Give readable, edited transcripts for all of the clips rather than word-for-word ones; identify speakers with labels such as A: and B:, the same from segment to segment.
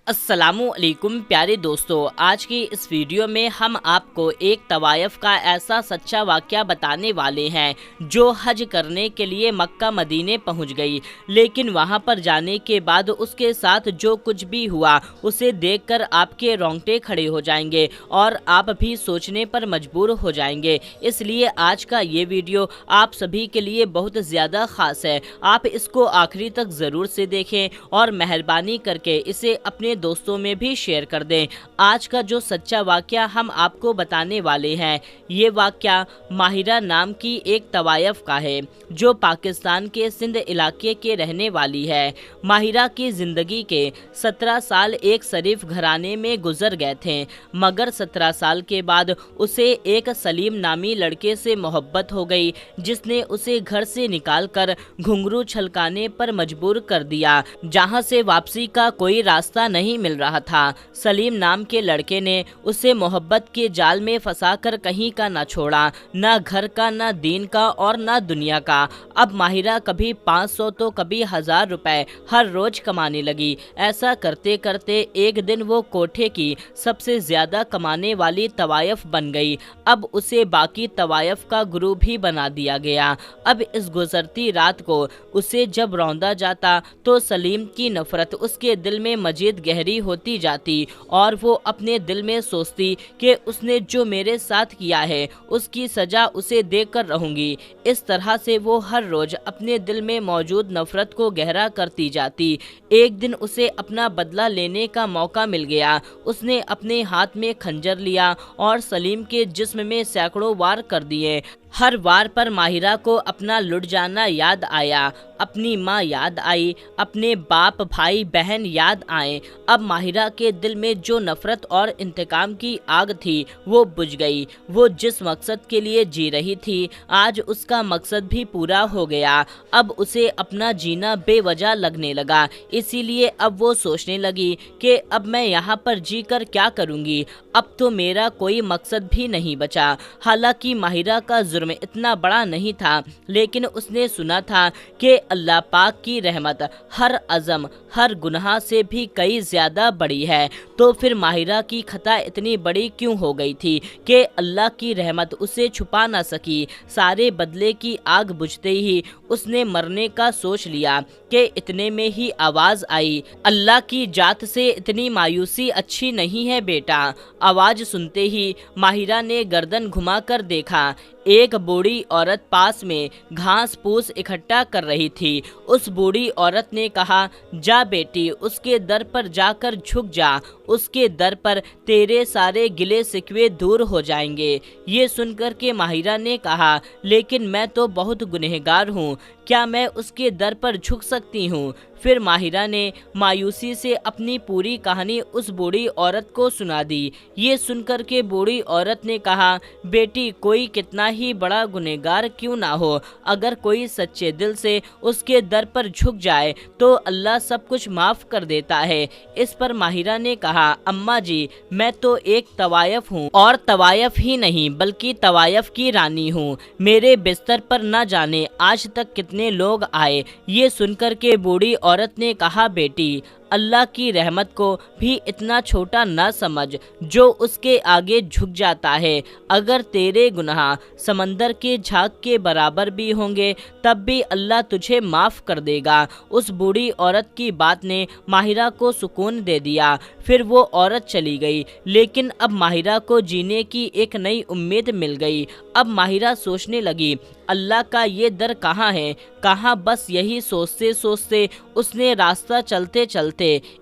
A: अस्सलामुअलैकुम प्यारे दोस्तों, आज की इस वीडियो में हम आपको एक तवायफ का ऐसा सच्चा वाक़या बताने वाले हैं जो हज करने के लिए मक्का मदीने पहुंच गई, लेकिन वहां पर जाने के बाद उसके साथ जो कुछ भी हुआ उसे देखकर आपके रोंगटे खड़े हो जाएंगे और आप भी सोचने पर मजबूर हो जाएंगे। इसलिए आज का ये वीडियो आप सभी के लिए बहुत ज़्यादा ख़ास है। आप इसको आखिरी तक ज़रूर से देखें और मेहरबानी करके इसे अपने दोस्तों में भी शेयर कर दें। आज का जो सच्चा वाक़या हम आपको बताने वाले हैं, ये वाक़या माहिरा नाम की एक तवायफ का है जो पाकिस्तान के सिंध इलाके के रहने वाली है। माहिरा की ज़िंदगी के 17 साल एक शरीफ घराने में गुजर गए थे, मगर 17 साल के बाद उसे एक सलीम नामी लड़के से मोहब्बत हो गई, जिसने उसे घर से निकालकर घुंघरू छलकाने पर मजबूर कर दिया, जहां से वापसी का कोई रास्ता नहीं मिल रहा था। सलीम नाम के लड़के ने उसे मोहब्बत के जाल में फंसाकर कहीं का ना छोड़ा, ना घर का, ना दीन का और ना दुनिया का। अब माहिरा कभी 500 तो कभी 1000 रुपए हर रोज कमाने लगी। ऐसा करते करते एक दिन वो कोठे की सबसे ज्यादा कमाने वाली तवायफ बन गई। अब उसे बाकी तवायफ का गुरु भी बना दिया गया। अब इस गुजरती रात को उसे जब रौंदा जाता तो सलीम की नफरत उसके दिल में मजीद गहरी होती जाती और वो अपने दिल में सोचती कि उसने जो मेरे साथ किया है उसकी सजा उसे देकर रहूंगी। इस तरह से वो हर रोज अपने दिल में मौजूद नफरत को गहरा करती जाती। एक दिन उसे अपना बदला लेने का मौका मिल गया। उसने अपने हाथ में खंजर लिया और सलीम के जिस्म में सैकड़ों वार कर दिए। हर वार पर माहिरा को अपना लुट जाना याद आया, अपनी माँ याद आई, अपने बाप भाई बहन याद आए। अब माहिरा के दिल में जो नफरत और इंतकाम की आग थी वो बुझ गई। वो जिस मकसद के लिए जी रही थी, आज उसका मकसद भी पूरा हो गया। अब उसे अपना जीना बेवजह लगने लगा। इसीलिए अब वो सोचने लगी कि अब मैं यहाँ पर जी कर क्या करूँगी, अब तो मेरा कोई मकसद भी नहीं बचा। हालांकि माहिरा का जुर्म इतना बड़ा नहीं था, लेकिन उसने सुना था कि अल्लाह पाक की रहमत हर अज़म, हर गुनाह से भी कई ज़्यादा बड़ी है। तो फिर माहिरा की खता इतनी बड़ी क्यों हो गई थी कि अल्लाह की रहमत उसे छुपा ना सकी। सारे बदले की आग बुझते ही उसने मरने का सोच लिया कि इतने में ही आवाज़ आई, अल्लाह की जात से इतनी मायूसी अच्छी नहीं है बेटा। आवाज़ सुनते ही माहिरा ने गर्दन घुमाकर देखा। एक बूढ़ी औरत पास में घास फूस इकट्ठा कर रही थी। उस बूढ़ी औरत ने कहा, जा बेटी, उसके दर पर जाकर झुक जा, उसके दर पर तेरे सारे गिले शिकवे दूर हो जाएंगे। ये सुनकर के माहिरा ने कहा, लेकिन मैं तो बहुत गुनहगार हूँ, क्या मैं उसके दर पर झुक सकती हूँ? फिर माहिरा ने मायूसी से अपनी पूरी कहानी उस बूढ़ी औरत को सुना दी। ये सुनकर के बूढ़ी औरत ने कहा, बेटी, कोई कितना ही बड़ा गुनहगार क्यों ना हो, अगर कोई सच्चे दिल से उसके दर पर झुक जाए तो अल्लाह सब कुछ माफ़ कर देता है। इस पर माहिरा ने कहा, अम्मा जी, मैं तो एक तवायफ हूँ और तवायफ ही नहीं बल्कि तवायफ की रानी हूँ। मेरे बिस्तर पर न जाने आज तक कितने लोग आए। ये सुनकर के बूढ़ी औरत ने कहा, बेटी, अल्लाह की रहमत को भी इतना छोटा न समझ जो उसके आगे झुक जाता है। अगर तेरे गुनाह समंदर के झाग के बराबर भी होंगे तब भी अल्लाह तुझे माफ़ कर देगा। उस बूढ़ी औरत की बात ने माहिरा को सुकून दे दिया। फिर वो औरत चली गई, लेकिन अब माहिरा को जीने की एक नई उम्मीद मिल गई। अब माहिरा सोचने लगी, अल्लाह का ये दर कहाँ है, कहाँ? बस यही सोचते सोचते उसने रास्ता चलते चलते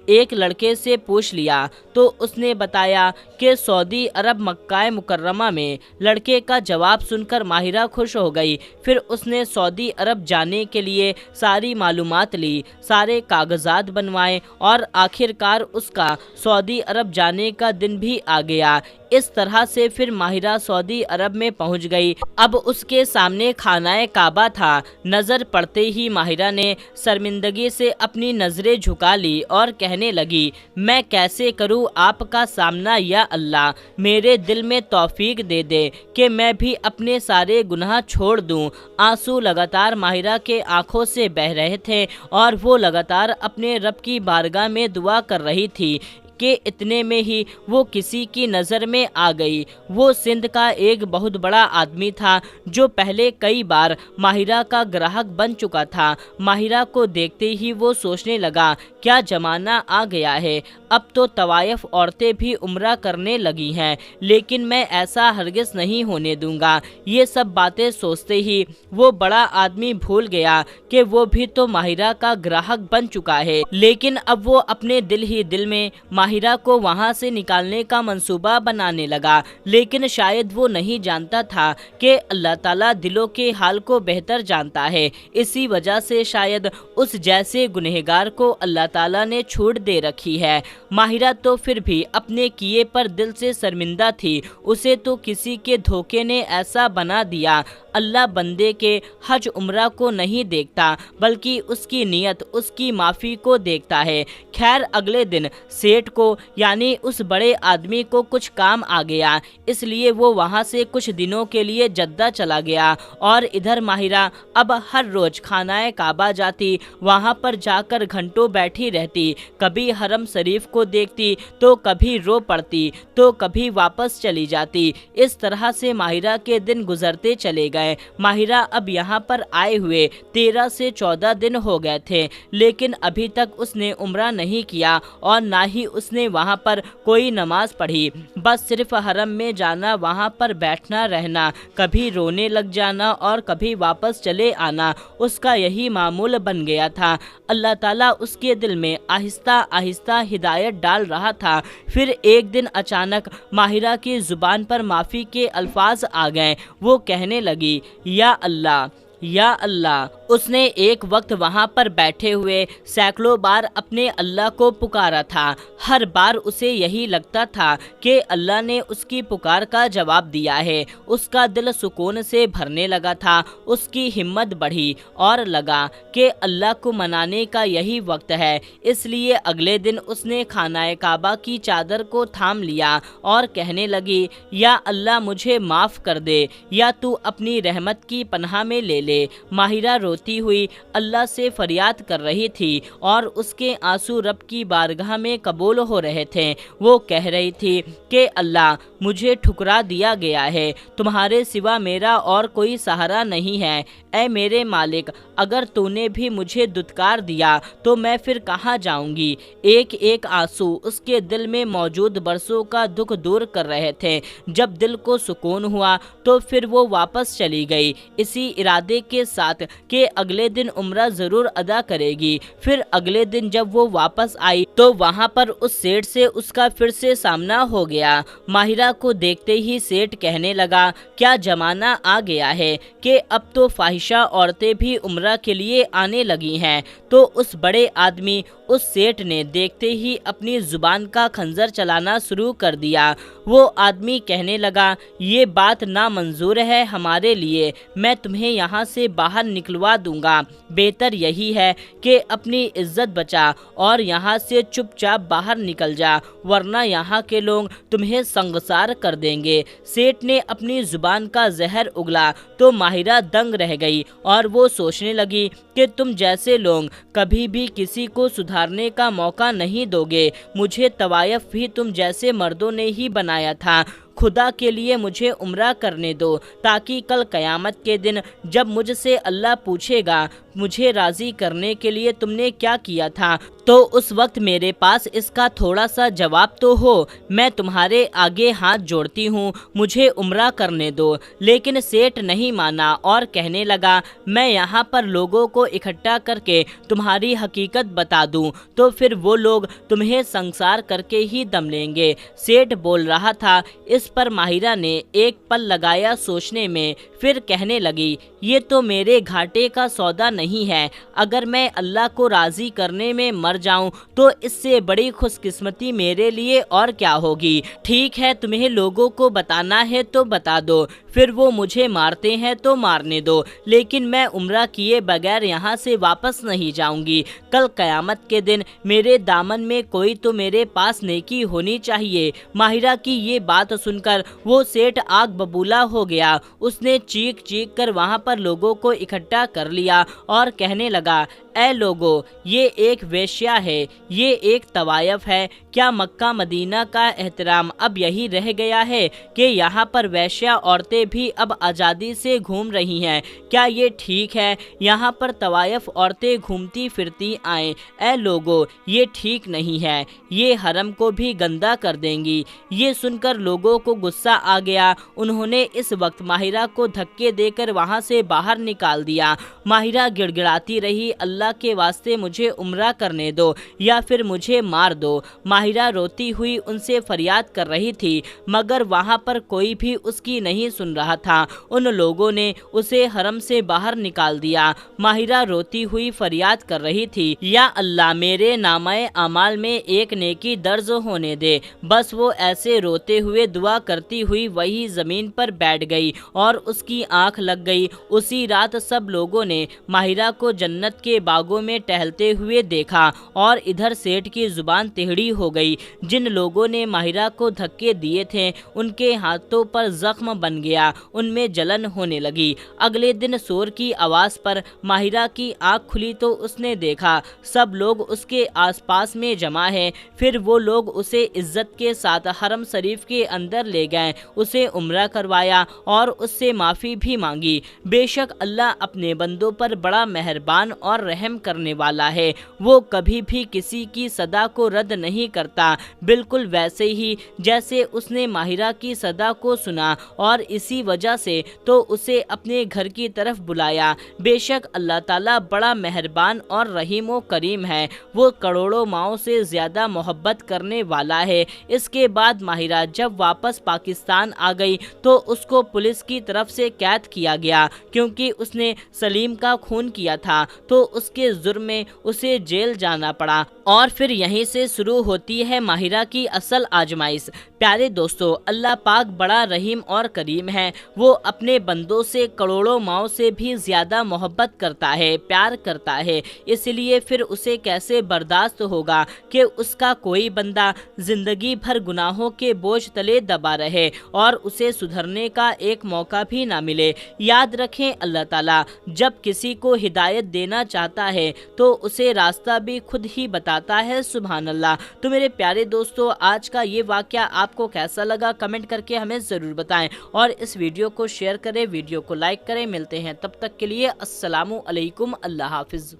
A: एक लड़के से पूछ लिया तो उसने बताया कि सऊदी अरब मक्का मुकर्रमा में। लड़के का जवाब सुनकर माहिरा खुश हो गई। फिर उसने सऊदी अरब जाने के लिए सारी मालूमात ली, सारे कागजात बनवाए और आखिरकार उसका सऊदी अरब जाने का दिन भी आ गया। इस तरह से फिर माहिरा सऊदी अरब में पहुंच गई। अब उसके सामने खानाए काबा था। नजर पड़ते ही माहिरा ने शर्मिंदगी से अपनी नजरें झुका ली और कहने लगी, मैं कैसे करूं आपका सामना या अल्लाह, मेरे दिल में तौफीक दे दे कि मैं भी अपने सारे गुनाह छोड़ दूं। आंसू लगातार माहिरा के आंखों से बह रहे थे और वो लगातार अपने रब की बारगाह में दुआ कर रही थी कि इतने में ही वो किसी की नज़र में आ गई। वो सिंध का एक बहुत बड़ा आदमी था जो पहले कई बार माहिरा का ग्राहक बन चुका था। माहिरा को देखते ही वो सोचने लगा, क्या ज़माना आ गया है, अब तो तवायफ औरतें भी उम्रा करने लगी हैं, लेकिन मैं ऐसा हरगिज़ नहीं होने दूंगा। ये सब बातें सोचते ही वो बड़ा आदमी भूल गया कि वो भी तो माहिरा का ग्राहक बन चुका है। लेकिन अब वो अपने दिल ही दिल में माहिरा को वहां से निकालने का मंसूबा बनाने लगा, लेकिन शायद वो नहीं जानता था कि अल्लाह ताला दिलों के हाल को बेहतर जानता है। इसी वजह से शायद उस जैसे गुनहगार को अल्लाह ताला ने छूट दे रखी है। माहिरा तो फिर भी अपने किए पर दिल से शर्मिंदा थी। उसे तो किसी के धोखे ने ऐसा बना दिया। अल्लाह बंदे के हज उम्रा को नहीं देखता, बल्कि उसकी नीयत, उसकी माफ़ी को देखता है। खैर, अगले दिन सेठ को यानी उस बड़े आदमी को कुछ काम आ गया, इसलिए वो वहाँ से कुछ दिनों के लिए जद्दा चला गया और इधर माहिरा अब हर रोज़ खानाए काबा जाती, वहाँ पर जाकर घंटों बैठी रहती। कभी हरम शरीफ को देखती तो कभी रो पड़ती तो कभी वापस चली जाती। इस तरह से माहिरा के दिन गुजरते चले गए। माहिरा अब यहाँ पर आए हुए 13 से 14 दिन हो गए थे, लेकिन अभी तक उसने उम्रा नहीं किया और ना ही उसने वहाँ पर कोई नमाज पढ़ी। बस सिर्फ हरम में जाना, वहाँ पर बैठना रहना, कभी रोने लग जाना और कभी वापस चले आना, उसका यही मामूल बन गया था। अल्लाह ताला उसके दिल में आहिस्ता आहिस्ता हिदायत डाल रहा था। फिर एक दिन अचानक माहिरा की ज़ुबान पर माफ़ी के अल्फाज आ गए। वो कहने लगी, या अल्लाह, या अल्लाह। उसने एक वक्त वहाँ पर बैठे हुए सैकड़ों बार अपने अल्लाह को पुकारा था। हर बार उसे यही लगता था कि अल्लाह ने उसकी पुकार का जवाब दिया है। उसका दिल सुकून से भरने लगा था। उसकी हिम्मत बढ़ी और लगा कि अल्लाह को मनाने का यही वक्त है। इसलिए अगले दिन उसने खानाए काबा की चादर को थाम लिया और कहने लगी, या अल्लाह मुझे माफ़ कर दे, या तू अपनी रहमत की पनाह में ले ले। माहिरा रोती हुई अल्लाह से फरियाद कर रही थी और उसके आंसू रब की बारगाह में कबूल हो रहे थे। वो कह रही थी कि अल्लाह, मुझे ठुकरा दिया गया है, तुम्हारे सिवा मेरा और कोई सहारा नहीं है। ऐ मेरे मालिक, अगर तूने भी मुझे दुत्कार दिया तो मैं फिर कहाँ जाऊंगी। एक एक आंसू उसके दिल में मौजूद बरसों का दुख दूर कर रहे थे। जब दिल को सुकून हुआ तो फिर वो वापस चली गई, इसी इरादे के साथ कि अगले दिन उम्रा ज़रूर अदा करेगी। फिर अगले दिन जब वो वापस आई तो वहाँ पर उस सेठ से उसका फिर से सामना हो गया। माहिरा को देखते ही सेठ कहने लगा, क्या ज़माना आ गया है कि अब तो फाहिशा औरतें भी उम्रा के लिए आने लगी हैं। तो उस बड़े आदमी, उस सेठ ने देखते ही अपनी ज़ुबान का खंजर चलाना शुरू कर दिया। वो आदमी कहने लगा, ये बात नामंजूर है हमारे लिए, मैं तुम्हें यहाँ से बाहर निकलवा दूंगा। बेहतर यही है कि अपनी इज्जत बचा और यहाँ से चुपचाप बाहर निकल जा, वरना यहाँ के लोग तुम्हें संगसार कर देंगे। सेठ ने अपनी ज़ुबान का जहर उगला तो माहिरा दंग रह गई और वो सोचने लगी कि तुम जैसे लोग कभी भी किसी को सुधारने का मौका नहीं दोगे। मुझे तवायफ भी तुम जैसे मर्दों ने ही बनाया था। खुदा के लिए मुझे उम्रा करने दो, ताकि कल क़यामत के दिन जब मुझसे अल्लाह पूछेगा मुझे राज़ी करने के लिए तुमने क्या किया था, तो उस वक्त मेरे पास इसका थोड़ा सा जवाब तो हो। मैं तुम्हारे आगे हाथ जोड़ती हूँ, मुझे उम्रा करने दो। लेकिन सेठ नहीं माना और कहने लगा, मैं यहाँ पर लोगों को इकट्ठा करके तुम्हारी हकीकत बता दूँ तो फिर वो लोग तुम्हें संसार करके ही दम लेंगे। सेठ बोल रहा था, इस इस पर माहिरा ने एक पल लगाया सोचने में, फिर कहने लगी, ये तो मेरे घाटे का सौदा नहीं है। अगर मैं अल्लाह को राज़ी करने में मर जाऊं तो इससे बड़ी खुशकिस्मती मेरे लिए और क्या होगी। ठीक है, तुम्हें लोगों को बताना है तो बता दो, फिर वो मुझे मारते हैं तो मारने दो, लेकिन मैं उम्रा किए बगैर यहाँ से वापस नहीं जाऊंगी। कल क़यामत के दिन मेरे दामन में कोई तो मेरे पास नेकी होनी चाहिए। माहिरा की ये बात सुनकर वो सेठ आग बबूला हो गया। उसने चीख चीख कर वहाँ पर लोगों को इकट्ठा कर लिया और कहने लगा, ऐ लोगो, ये एक वेश्या है, ये एक तवायफ है। क्या मक्का मदीना का एहतराम अब यही रह गया है कि यहाँ पर वेश्या औरतें भी अब आज़ादी से घूम रही हैं? क्या ये ठीक है यहाँ पर तवायफ औरतें घूमती फिरती आएँ? ऐ लोगो, ये ठीक नहीं है, ये हरम को भी गंदा कर देंगी। ये सुनकर लोगों को गुस्सा आ गया। उन्होंने इस वक्त माहिरा को धक्के देकर वहाँ से बाहर निकाल दिया। माहिरा गिड़गिड़ाती रही, अल्लाह के वास्ते मुझे उम्रा करने दो या फिर मुझे मार दो। माहिरा रोती हुई उनसे फरियाद कर रही थी, मगर वहाँ पर कोई भी उसकी नहीं सुन रहा था। उन लोगों ने उसे हरम से बाहर निकाल दिया। माहिरा रोती हुई फरियाद कर रही थी, या अल्लाह, मेरे नामाए अमाल में एक नेकी दर्ज होने दे। बस वो ऐसे रोते हुए दुआ करती हुई वही जमीन पर बैठ गई और उसकी आंख लग गई। उसी रात सब लोगों ने माहिरा को जन्नत के बागों में टहलते हुए देखा और इधर सेठ की जुबान टेढ़ी हो गई। जिन लोगों ने माहिरा को धक्के दिए थे उनके हाथों पर जख्म बन गया, उनमें जलन होने लगी। अगले दिन शोर की आवाज़ पर माहिरा की आंख खुली तो उसने देखा सब लोग उसके आसपास में जमा हैं। फिर वो लोग उसे इज्जत के साथ हरम शरीफ के अंदर ले गए, उसे उम्रा करवाया और उससे माफ़ी भी मांगी। बेशक अल्लाह अपने बंदों पर बड़ा मेहरबान और रहम करने वाला है। वो कभी भी किसी की सदा को रद्द नहीं करता, बिल्कुल वैसे ही जैसे उसने माहिरा की सदा को सुना और इसी वजह से तो उसे अपने घर की तरफ बुलाया। बेशक अल्लाह ताला बड़ा मेहरबान और रहीम व करीम है, वो करोड़ों माओं से ज़्यादा मोहब्बत करने वाला है। इसके बाद माहिरा जब वापस पाकिस्तान आ गई तो उसको पुलिस की तरफ से कैद किया गया, क्योंकि उसने सलीम का खून किया था तो उसके जुर्म में उसे जेल जाना पड़ा। और फिर यहीं से शुरू होती है माहिरा की असल आजमाइश। प्यारे दोस्तों, अल्लाह पाक बड़ा रहीम और करीम है। वो अपने बंदों से करोड़ों माओं से भी ज़्यादा मोहब्बत करता है, प्यार करता है। इसलिए फिर उसे कैसे बर्दाश्त होगा कि उसका कोई बंदा ज़िंदगी भर गुनाहों के बोझ तले दबा रहे और उसे सुधरने का एक मौका भी ना मिले। याद रखें, अल्लाह ताला जब किसी को हिदायत देना चाहता है तो उसे रास्ता भी खुद ही बताता है। सुभान अल्लाह। तो मेरे प्यारे दोस्तों, आज का ये वाक़या आपको कैसा लगा कमेंट करके हमें ज़रूर बताएं और इस वीडियो को शेयर करें, वीडियो को लाइक करें। मिलते हैं तब तक के लिए अस्सलामु अलैकुम, अल्लाह हाफिज़।